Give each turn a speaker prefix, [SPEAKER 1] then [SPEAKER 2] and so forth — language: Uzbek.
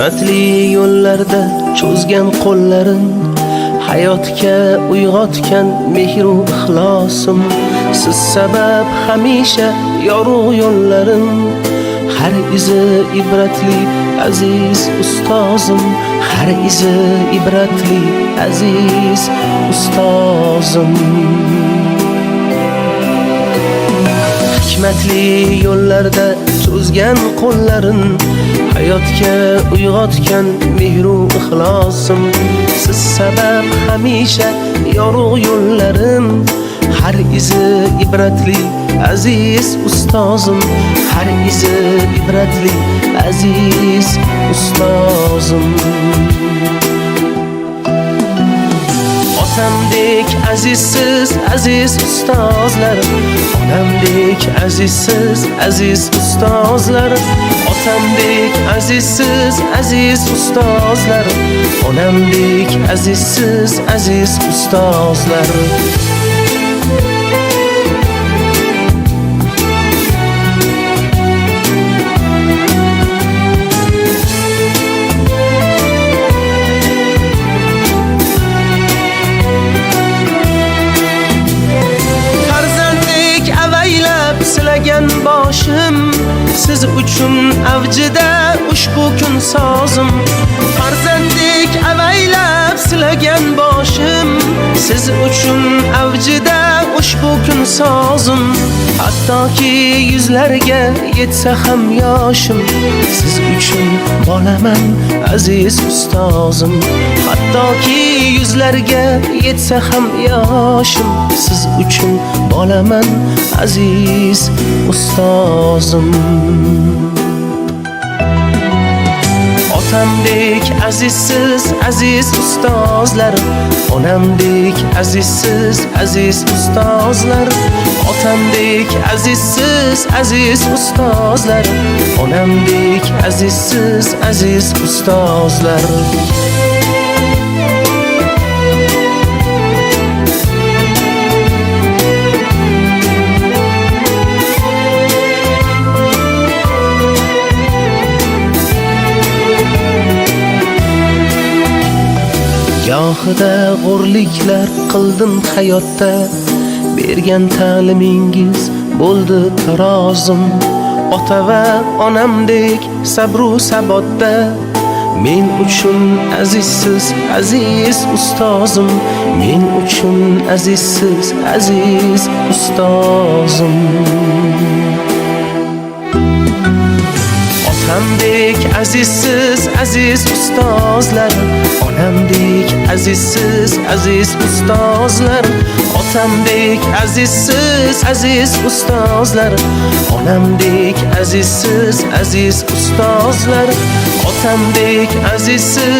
[SPEAKER 1] Hikmatli yo'llarda cho'zgan qo'llarin, hayotga uyg'otgan mehru ixlosim. Siz sabab hamisha yorug' yo'llarim, har izi ibratli aziz ustozim, har izi ibratli aziz ustozim. Hikmatli yo'llarda cho'zgan qo'llarin, hayotga uyg'otgan mehru ixlosim. Siz sabab hamisha yorug' yo'llarim, har izi ibratli aziz ustozim, har izi ibratli aziz ustozim. Otamdek azizsiz aziz ustozlar, onamdek azizsiz aziz ustozlar. Otamdek azizsiz aziz ustozlar, onamdek azizsiz aziz ustozlar. Silagan boshim, siz uchun avjida ushbu kun sozim. Farzandek avaylab silagan boshim, siz uchun avjida ushbu kun sozim. Hattoki yuzlarga yetsa ham yoshim, siz uchun bolaman aziz ustozim. Hattoki yuzlarga yetsa ham yoshim, siz uchun bolaman aziz ustozim. Otamdek azizsiz aziz ustozlar, onamdek azizsiz aziz ustozlar. Otamdek azizsiz aziz ustozlar, onamdek azizsiz aziz ustozlar. Gohida g'urliklar qildim hayotda, bergan ta'limingiz bo'ldi tarozim. Ota va onamdek sabru sabotda, men uchun azizsiz aziz ustozim, men uchun azizsiz aziz ustozim. Otamdek azizsiz aziz ustozlar, onamdek azizsiz aziz ustozlar. Otamdek azizsiz aziz ustozlar, onamdek azizsiz aziz ustozlar. Otamdek azizsiz